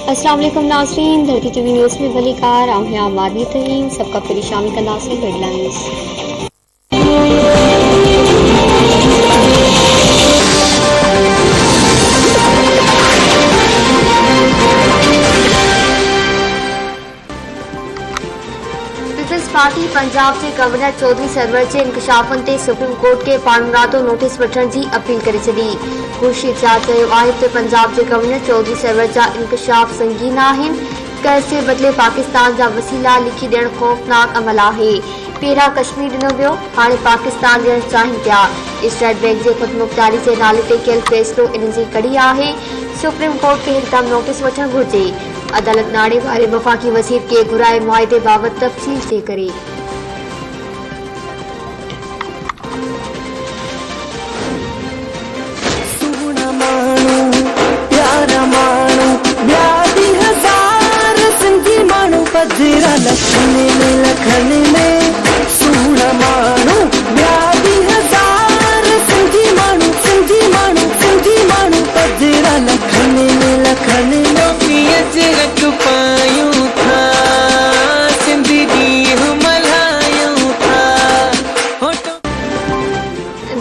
अस्सलाम वालेकुम नाज़रीन, धरती टीवी न्यूज़ में वलीकार हैं आबादी तरीन सबका फिर शामी का Nasir headlines. Peoples Party Punjab के गवर्नर चौधरी सरवर के इंकशाफन ते सुप्रीम कोर्ट के पाणमरातो नोटिस वठण की अपील करे छॾी। खुर्शीद शाह चयो आहे त पंजाब के गवर्नर चौधरी सरवर जा इंकशाफ संगीन आहिनि। कर्ज़ जे बदिले पाकिस्तान जा वसीला लिखी ॾियण ख़ौफ़नाक अमल आहे। पहिरां कश्मीर ॾिनो वियो, हाणे पाकिस्तान ॾियण चाहिनि पिया। स्टेट बैंक जे ख़ुदमुख्तारी जे नाले ते कयल फ़ैसिलो इन जी कड़ी आहे। सुप्रीम कोर्ट खे हिकदमि नोटिस वठणु घुरिजे। अदालत नाणे वारे वफ़ाक़ी वज़ीर खे घुराए मुआहिदे बाबति तफ़सील चेक करे।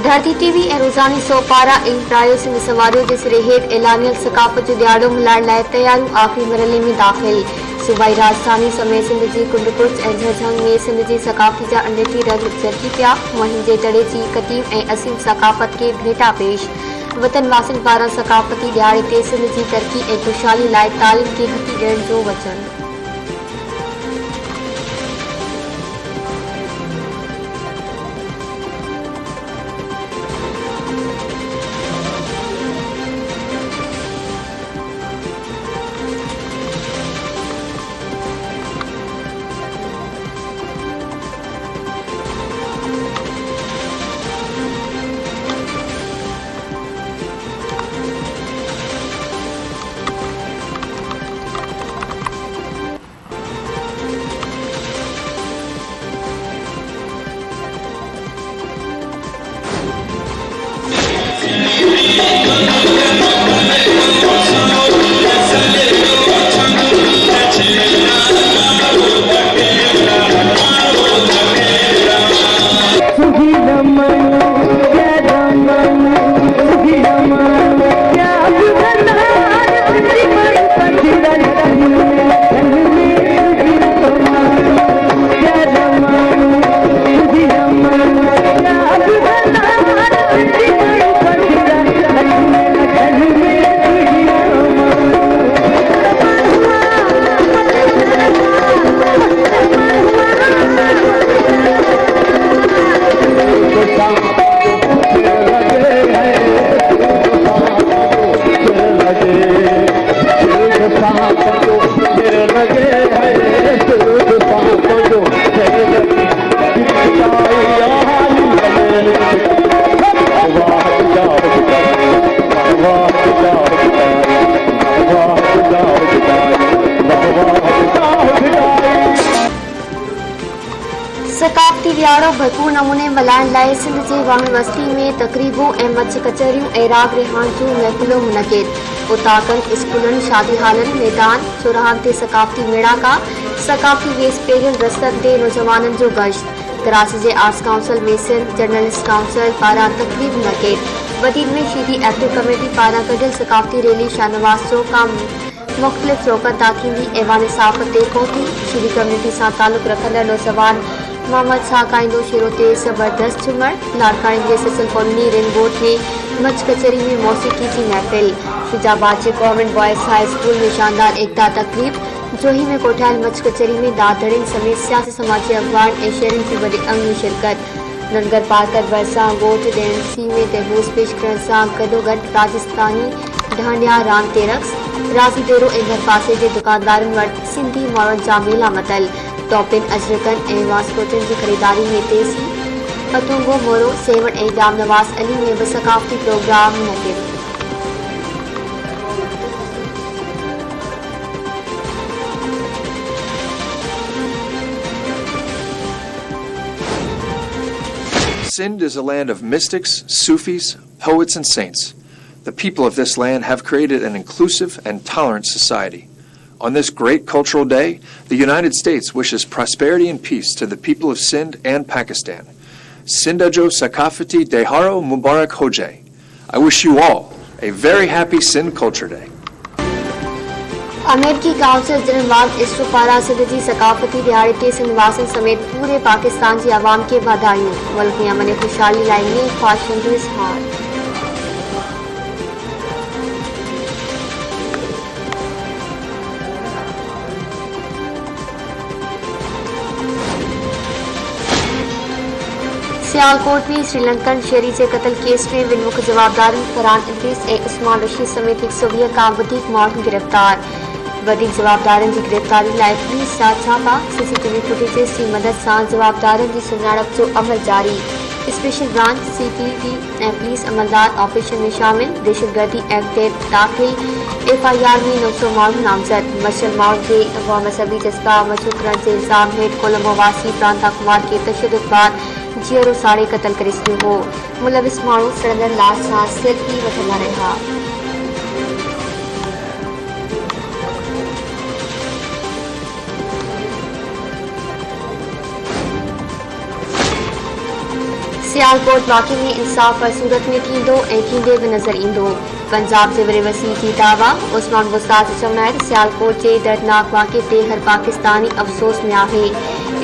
धरती टीवी ऐं रोज़ानी सोप पारां इंट्रायो सिंध सवारियों जे सिरे हेठि ऐलानियल सकाफ़त जो ॾियारो मल्हाइण लाइ तयारियूं आख़िरी मरहले में दाख़िल। सूबाई राजधानी समेत सिंध जी कुंडकुर्च ऐं झझंग में सिंध जी सकाफ़ती जा 38 रंग चरखी पिया। मुहिम जे तड़े जी क़दीम ऐं असीम सकाफ़त खे भेटा पेश। वतन वासियुनि पारां सकाफ़ती ॾियारे ते सिंध जी तरक़ी ऐं ख़ुशहाली लाइ तालीम खे हथी ॾियण जो वचन। सकाफ़ती ॾियारो भरपूर नमूने मल्हाइण लाइ सिंध जे वाहण वस्ती में तक़रीबूं ऐं मछ कचहरियूं ऐं राग रिहान जूं महफ़िलूं मुनक़िद। उताकनि स्कूलनि शादी हालनि मैदान चौराहनि ते सकाफ़ती मेड़ाका सकाफ़ती वेस पहिरियल रस्तनि ते नौजवाननि जो गश्त। कराची जे आर्ट्स काउंसिल में सिंध जर्नलिस्ट काउंसिल पारां तक़रीब मुनक़िद। बदीन में शीदी एक्टिव कमेटी पारां कढियल सकाफ़ती रैली शाहनवाज़ चौक खां मुख़्तलिफ़ चौकनि तां थींदी। ऐवान साफ़ ते पहुती शीदी कम्यूनिटी सां तालुक़ रखंदड़ नौजवान मोहम्मद शाह काइंदो शेरो ते ज़बरदस्त झूमर। लाड़कानी जे सिसिल कॉलोनी रिंग रोड में मछ कचहरी में मौसीक़ी की महफ़िल। शुजाबाद के गवर्नमेंट बॉयज़ हाई स्कूल में शानदार एकता तक़रीब। जोही में कोठायल मछ कचहरी में दादड़िन समेत सियासी समाजी अखबार ऐं शहरनि जी वॾे अंग में शिरकत। नंगर पार्कर भरिसां ॻोठ ॾियण में तहफ़ूज़ पेश करण सां गॾोगॾु राजस्थानी ढांडिया रांदि ते रक़्स। राज़ी डेरो ऐं घर पासे जे दुकानदारनि वटि सिंधी माण्हुनि जा मेला मतल। टॉपिन अजरकनि ऐं वास्कोटनि जी ख़रीदारी में तेज़ी। पतंगो मोरो सेवण ऐं जाम नवाज़ अली में भी सकाफ़ती programme मुनक़िद। Sindh is a land of mystics, Sufis, poets, and saints. The people of this land have created an inclusive and tolerant society. On this great cultural day, the United States wishes prosperity and peace to the people of Sindh and Pakistan. Sindajo Sakafati Deharo Mubarak Hoje. I wish you all a very happy Sindh Culture Day. अमेरिकी council general mark इस्ट्रो पारां सिंध जी सकाफ़ती दिहाड़े ते सिंध वासियुनि समेत पूरे पाकिस्तान जी आवाम खे वाधायूं। मुल्क में अमन ऐं ख़ुशहाली लाइ नेक ख़्वाहिशुनि जो इज़हार। सियालकोट में श्रीलंकन शहरी जे कत्ल केस में ॿिनि मुख्य जवाबदारनि फरहान इद्रीस ऐं उस्मान रशीद समेत 120 खां वधीक माण्हू गिरफ़्तार। वधीक जवाबदारनि जी गिरफ़्तारी लाइ पुलिस सां छापा, सीसीटीवी फुटेजेस जी मदद सां जवाबदारनि जी सुञाणप जो अमल जारी। स्पेशल ब्रांच सीपीडी ऐं पुलिस अमलदार ऑपरेशन में शामिल। दहशतगर्दी एक्ट तहत दाख़िल एफआईआर में 900 माण्हू नामज़द। मशल माण्हुनि जे अगवा मज़हबी जज़्बा मशहूर करण जे इल्ज़ाम हेठि कोलंबो वासी प्रांता कुमार खे तशद्दुद बाद जीअरो साड़े क़त्ल करे छॾियो हो। मुलविस माण्हू सड़ंदड़ लाश सां सेल्फी वठंदा रहिया। सियालकोट वाक़े में इंसाफ़ हर सूरत में थींदो ऐं थींदे बि नज़र ईंदो। पंजाब जे वरे वसी थी दावा। उस्मान बुस्ताद चवंदा आहिनि सियालकोट जे दर्दनाक वाक़े ते हर पाकिस्तानी अफ़सोस में आहे।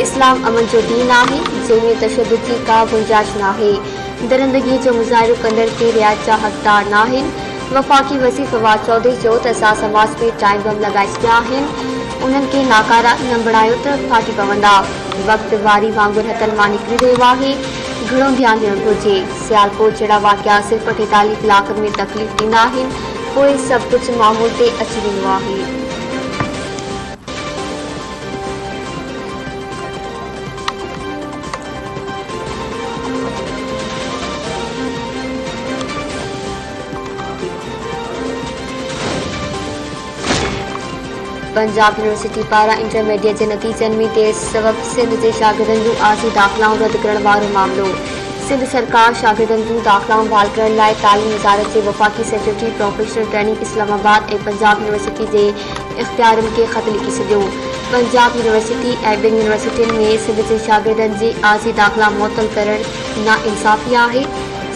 इस्लाम अमन जो दीन आहे जंहिंमें तशद्दुद जी का गुंजाइश नाहे। दरिंदगी जो मुज़ाहिरो कंदड़ के रियायत जा हक़दार नाहिनि। वफ़ाक़ी वज़ीर फवाद चौधरी चयो त असां समाज में टाइम बम लॻाए छॾिया आहिनि। उन्हनि खे नाकारा न बणायो त फाटी पवंदा। वक़्तु वारी वांगुरु हथनि मां निकिरी रहियो आहे। घणो ध्यानु ॾियणु घुरिजे। सियालकोट जहिड़ा वाक़िया सिर्फ़ु 48 कलाकनि में तकलीफ़ ॾींदा आहिनि, पोइ सभु कुझु मामूल ते अची वेंदो आहे। पंजाब यूनिवर्सिटी पारां इंटरमीडिएट जे नतीजनि में देर सबबि सिंध जे शागिर्दनि जूं आरज़ी दाख़िलाऊं रद्द करण वारो मामिलो। सिंध सरकार शागिर्दनि जूं दाख़िलाऊं बहाल करण लाइ तालीम वज़ारत जे वफ़ाक़ी सेक्रेटरी प्रोफेशनल ट्रेनिंग इस्लामाबाद ऐं पंजाब यूनिवर्सिटी जे इख़्तियारनि खे ख़त लिखी छॾियो। पंजाब यूनिवर्सिटी ऐं ॿिनि यूनिवर्सिटियुनि में सिंध जे शागिर्दनि जे आरज़ी दाख़िला मुअतल करणु नाइंसाफ़ी आहे।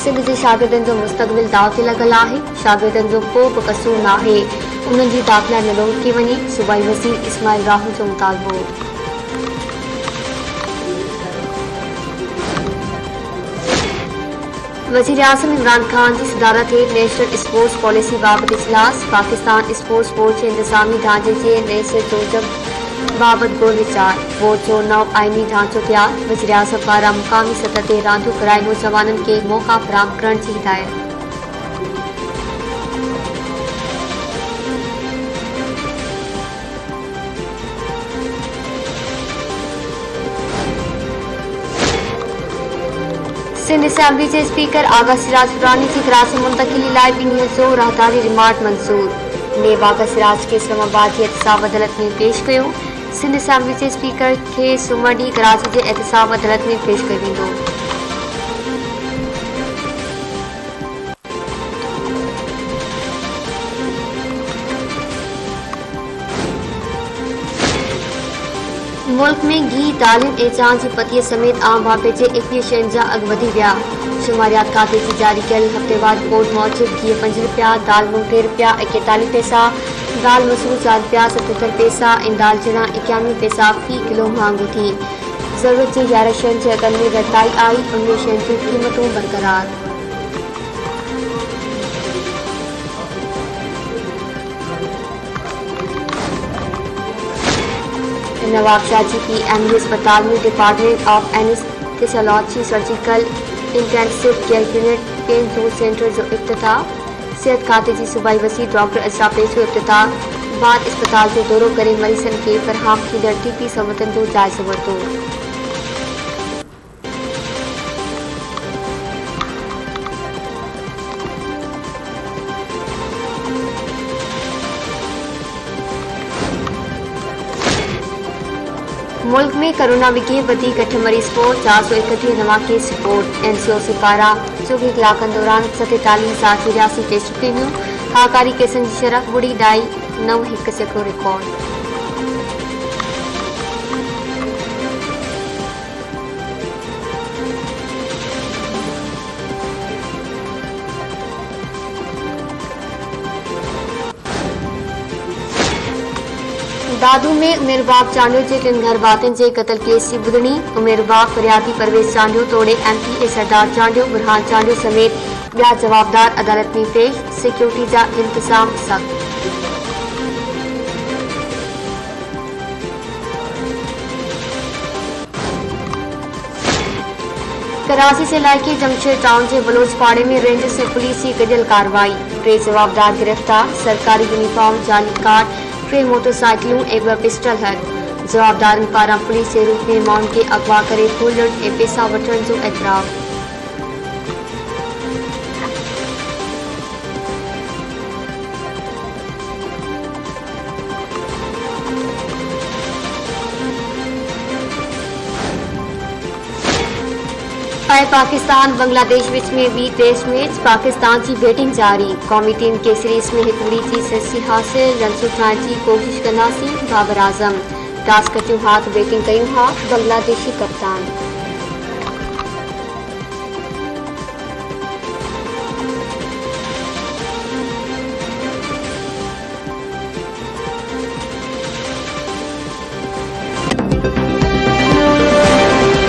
सिंध जे शागिर्दनि जो मुस्तक़बिल दाव ते लॻल आहे। शागिर्दनि जो को बि क़सूर नाहे। उन्हनि जी दाख़िला न रोकी वञे। सूबाई वज़ीर इस्माइल राहुल जो मुतालबो। वज़ीर आज़म इमरान ख़ान जी सदारत हेठि नेशनल स्पोर्ट्स पॉलिसी बाबति इजलास। पाकिस्तान स्पोर्ट्स बोर्ड जे इंतिज़ामी ढांचे जे नए सिर जोजब बाबति गौर वीचार। बोर्ड जो नओं आइनी ढांचो तयारु। वज़ीर आज़म पारां मुक़ामी सतह ते रांदियूं कराए नौजवाननि खे मौक़ा फ़राहम करण जी हिदायत। सिंध असेंबली जे स्पीकर आगा सिराज दुरानी जी कराची मुंतक़िली लाइ 2 ॾींहनि जो राहदारी रिमांड मंज़ूर। नेब आगा सिराज खे इस्लामाबाद जी एहतिसाब अदालत में पेश कयो। सिंध असेंबली जे स्पीकर खे सूमर ॾींहुं कराची जे एहतिसाब अदालत में पेश कयो वेंदो। मुल्क में घी, दालियुनि ऐं चांहि जी पतीअ समेत आम बाबे जे 21 शयुनि जा अघ वधी विया। शुमारियात खाते जी जारी कयल हफ़्तेवार रिपोर्ट मूजिबि घी 5 रुपया, दाल मूंग 3 रुपया 41 पैसा, दाल मसूर 4 रुपया 77 पैसा ऐं दाल चना 91 पैसा फ़ी किलो महांगो थी। ज़रूरत जी 11 शयुनि जे अघनि में घटिताई आई। उनमें शयुनि जूं क़ीमतूं बरक़रार। नवाबशाह जी PMU अस्पताल में department of anaesthesiology surgical intensive care unit pain zone centre जो इफ्तिताह। सेहत खाते जी सूबाई वज़ीर डॉक्टर अशराफ रेज़ी जो इफ्तिताह बाद अस्पताल जो दौरो करे मरीज़नि खे फ़राहम थींदड़ तिबी सहूलियतुनि जो जाइज़ो वरितो। मुल्क में कोरोना विघे वधीक 8 मरीज़ पोइ 431 नवां केस रिपोर्ट। NCOC पारां 24 कलाकनि दौरान 47,083 टेस्ट कयूं। हाकारी केसनि जी शरह 0.91% रिकॉर्ड। दादू में उमेर बाग चांडियो जे टिन घर बातिन जे कत्ल केस की बुधणी। उमेर बाग फरियादी परवेज चांडियो तोड़े MPA सरदार चांडियो बुरहान चांडियो समेत ॿिया जवाबदार अदालत में पेश। सिक्योरिटी जा इंतजाम सख्त। कराची से इलाइके जमशेद टाउन के बलोच पाड़े में रेंज से पुलिस की गडियल कार्रवाई। 3 जवाबदार गिरफ्तार। सरकारी यूनिफॉर्म, जाली कार्ड, 3 मोटरसाइकिलों ऐं 2 पिस्टल हथ। जवाबदारनि पारां पुलिस जे रूप में माण्हुनि खे अगवा करे फूल लूट ऐं पैसा वठण जो एतराफ़। पाकिस्तान बांग्लादेश विच में बी टेस्ट मैच। पाकिस्तान की बैटिंग जारी। कौमी टीम के सीरीज में एक बड़ी जीत हासिल। रन सुठाइण की कोशिश कंदासीं। बाबर आज़म टॉस खटियो हाथ बैटिंग कयूं हा बांग्लादेशी कप्तान।